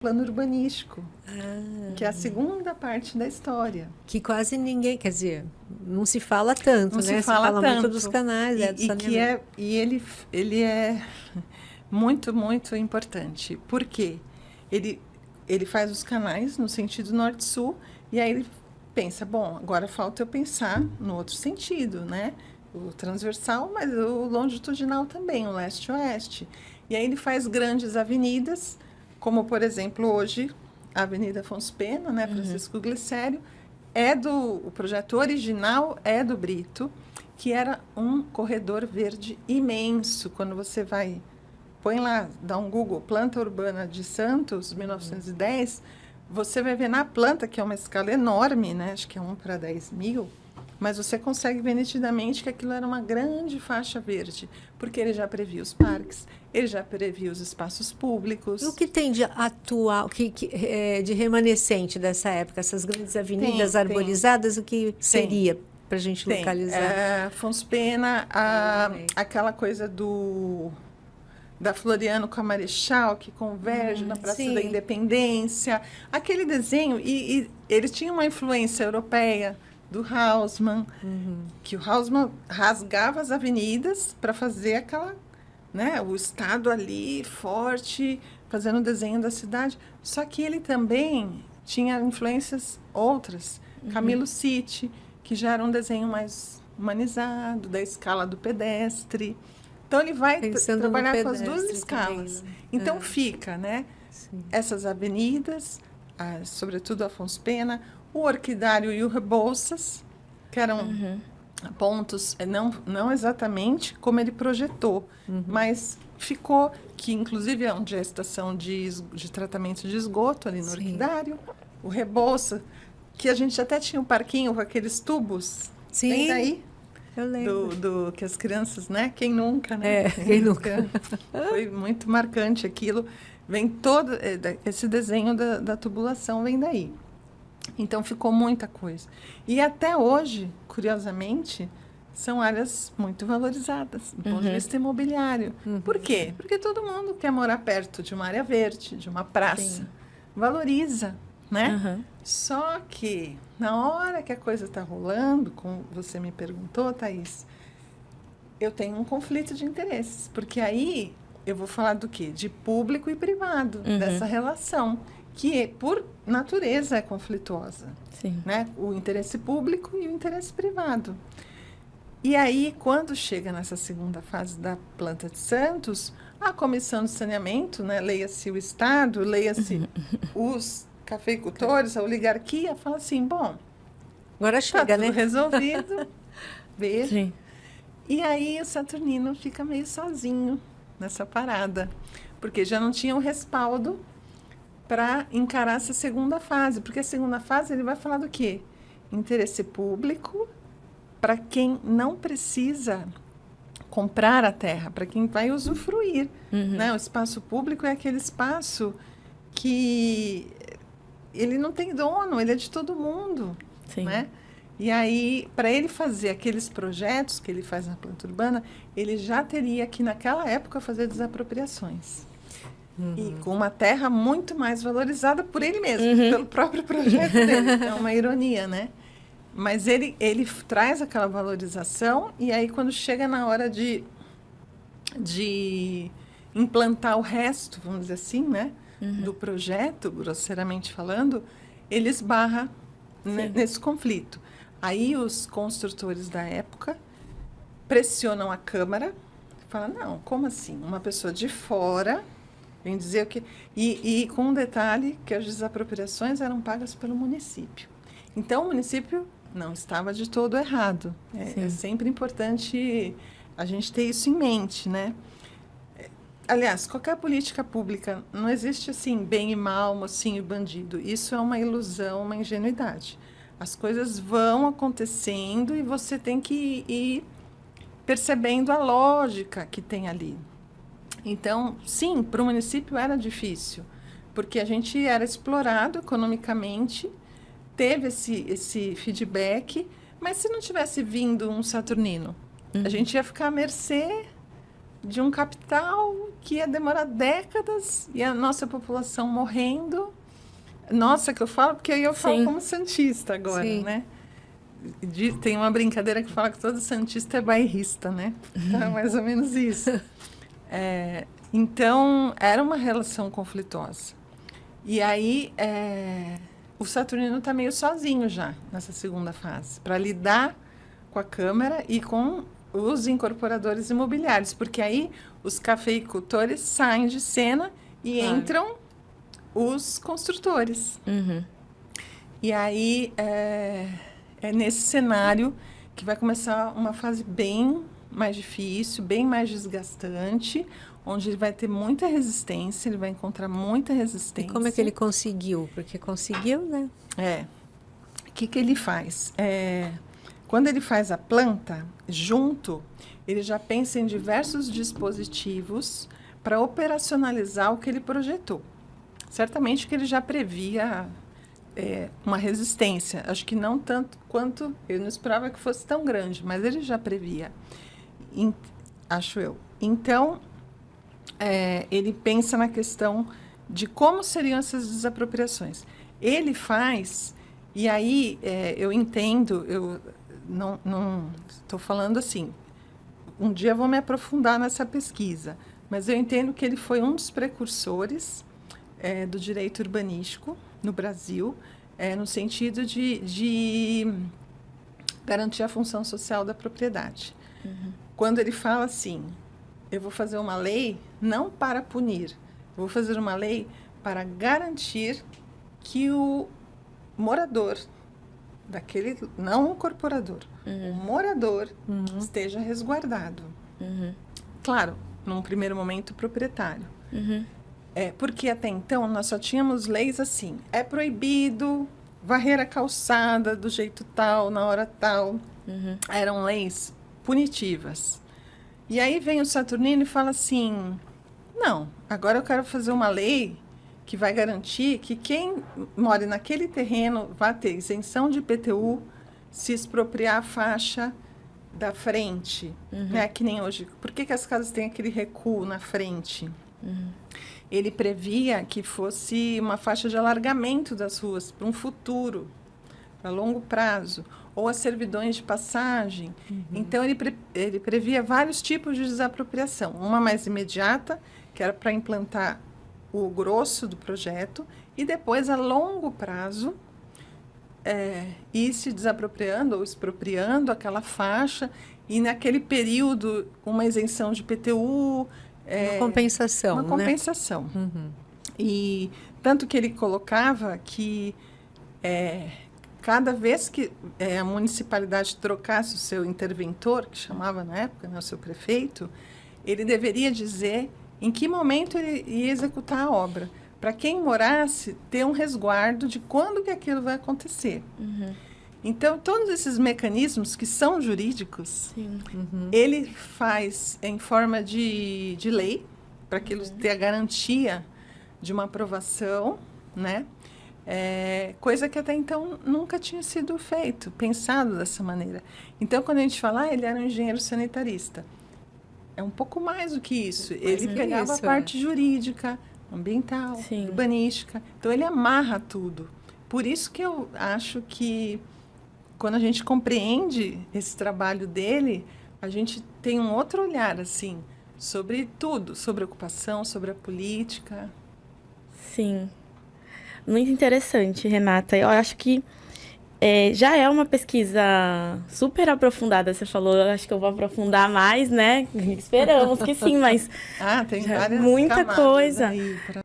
plano urbanístico, que é a segunda parte da história. Que quase ninguém, quer dizer, não se fala tanto, Não né? se fala tanto. Muito dos canais, do saneamento. Ele é muito, muito importante. Por quê? Ele faz os canais no sentido norte-sul e aí ele pensa, bom, agora falta eu pensar no outro sentido, né? O transversal, mas o longitudinal também, o leste-oeste. E aí ele faz grandes avenidas, como, por exemplo, hoje, a Avenida Afonso Pena, né? Francisco Glicério, o projeto original é do Brito, que era um corredor verde imenso. Quando você põe lá, dá um Google, Planta Urbana de Santos, 1910, você vai ver na planta, que é uma escala enorme, né? Acho que é 1:10.000, mas você consegue ver nitidamente que aquilo era uma grande faixa verde, porque ele já previa os parques, ele já previa os espaços públicos. E o que tem de atual, de remanescente dessa época? Essas grandes avenidas arborizadas, o que seria para a gente localizar? Afonso Pena, aquela coisa da Floriano com a Marechal, que converge na Praça da Independência. Aquele desenho, e ele tinha uma influência europeia do Haussmann, que o Haussmann rasgava as avenidas para fazer aquela, né, o estado ali forte, fazendo o desenho da cidade. Só que ele também tinha influências outras. Camilo Sitti, que já era um desenho mais humanizado, da escala do pedestre. Então, ele vai trabalhar com as duas escalas. Também, né? Então, fica, né? Essas avenidas, sobretudo Afonso Pena, o Orquidário e o Rebouças, que eram pontos, não exatamente como ele projetou, mas ficou, que inclusive é onde é a estação de tratamento de esgoto, ali no Orquidário, o Rebouças, que a gente até tinha um parquinho com aqueles tubos. Sim, vem daí? Eu lembro. Que as crianças, né? Quem nunca, né? Quem nunca. Foi muito marcante aquilo. Vem todo esse desenho da tubulação vem daí. Então, ficou muita coisa. E até hoje, curiosamente, são áreas muito valorizadas, do ponto de vista imobiliário. Por quê? Porque todo mundo quer morar perto de uma área verde, de uma praça. Valoriza, né? Só que, na hora que a coisa está rolando, como você me perguntou, Thaís, eu tenho um conflito de interesses. Porque aí eu vou falar do quê? De público e privado, dessa relação, que, por natureza, é conflituosa. Né? O interesse público e o interesse privado. E aí, quando chega nessa segunda fase da Planta de Santos, a Comissão de Saneamento, né, leia-se o Estado, leia-se os cafeicultores, a oligarquia, fala assim, bom, agora chega, tudo né? resolvido, veja. E aí o Saturnino fica meio sozinho nessa parada, porque já não tinha o respaldo para encarar essa segunda fase, porque a segunda fase ele vai falar do quê? Interesse público para quem não precisa comprar a terra, para quem vai usufruir. Né? O espaço público é aquele espaço que ele não tem dono, ele é de todo mundo. Né? E aí, para ele fazer aqueles projetos que ele faz na planta urbana, ele já teria que, naquela época, fazer desapropriações. E com uma terra muito mais valorizada por ele mesmo, pelo próprio projeto dele. É uma ironia, né? Mas ele traz aquela valorização e aí, quando chega na hora de implantar o resto, vamos dizer assim, né? Do projeto, grosseiramente falando, ele esbarra nesse conflito. Aí os construtores da época pressionam a Câmara, falam, não, como assim? Uma pessoa de fora vem dizer o que... E com um detalhe, que as desapropriações eram pagas pelo município. Então, o município não estava de todo errado. É sempre importante a gente ter isso em mente, né? Aliás, qualquer política pública, não existe assim, bem e mal, mocinho e bandido. Isso é uma ilusão, uma ingenuidade. As coisas vão acontecendo e você tem que ir percebendo a lógica que tem ali. Então, sim, para o município era difícil, porque a gente era explorado economicamente, teve esse feedback, mas se não tivesse vindo um Saturnino, a gente ia ficar à mercê de um capital que ia demorar décadas e a nossa população morrendo. Nossa, que eu falo, porque aí eu falo como santista agora, né? Tem uma brincadeira que fala que todo santista é bairrista, né? Então, é mais ou menos isso. Então, era uma relação conflituosa. E aí, o Saturnino está meio sozinho já nessa segunda fase, para lidar com a Câmara e com os incorporadores imobiliários, porque aí os cafeicultores saem de cena e entram os construtores. E aí é nesse cenário que vai começar uma fase bem mais difícil, bem mais desgastante, onde ele vai ter muita resistência, ele vai encontrar muita resistência. E como é que ele conseguiu? Porque conseguiu, né? O que ele faz? Quando ele faz a planta, junto, ele já pensa em diversos dispositivos para operacionalizar o que ele projetou. Certamente que ele já previa uma resistência. Acho que não tanto quanto... Eu não esperava que fosse tão grande, mas ele já previa. Acho eu. Então, ele pensa na questão de como seriam essas desapropriações. Ele faz... E aí, eu entendo... Eu não estou falando assim... Um dia eu vou me aprofundar nessa pesquisa. Mas eu entendo que ele foi um dos precursores do direito urbanístico no Brasil, no sentido de garantir a função social da propriedade. Quando ele fala assim, eu vou fazer uma lei não para punir, eu vou fazer uma lei para garantir que o morador daquele, não o incorporador, o morador esteja resguardado. Claro, num primeiro momento, o proprietário. Porque até então nós só tínhamos leis assim, é proibido varrer a calçada do jeito tal, na hora tal. Eram leis punitivas. E aí vem o Saturnino e fala assim, não, agora eu quero fazer uma lei que vai garantir que quem mora naquele terreno vai ter isenção de IPTU se expropriar a faixa da frente, né? Que nem hoje. Por que as casas têm aquele recuo na frente? Ele previa que fosse uma faixa de alargamento das ruas para um futuro, para longo prazo, ou as servidões de passagem. Então, ele previa vários tipos de desapropriação. Uma mais imediata, que era para implantar o grosso do projeto, e depois, a longo prazo, ir se desapropriando ou expropriando aquela faixa, e naquele período, uma isenção de IPTU... uma compensação, uma compensação. E tanto que ele colocava que cada vez que a municipalidade trocasse o seu interventor, que chamava na época, né, o seu prefeito, ele deveria dizer em que momento ele ia executar a obra, para quem morasse ter um resguardo de quando que aquilo vai acontecer. Então, todos esses mecanismos que são jurídicos, ele faz em forma de lei, para aquilo ter a garantia de uma aprovação, né? Coisa que até então nunca tinha sido feito, pensado dessa maneira. Então, quando a gente fala, ele era um engenheiro sanitarista, é um pouco mais do que isso. Ele pegava a parte jurídica, ambiental, urbanística. Então, ele amarra tudo. Por isso que eu acho que quando a gente compreende esse trabalho dele, a gente tem um outro olhar, assim, sobre tudo, sobre a ocupação, sobre a política. Sim. Muito interessante, Renata. Eu acho que já é uma pesquisa super aprofundada, você falou, eu acho que eu vou aprofundar mais, né? Esperamos que sim, mas tem várias muita camadas coisa. aí pra...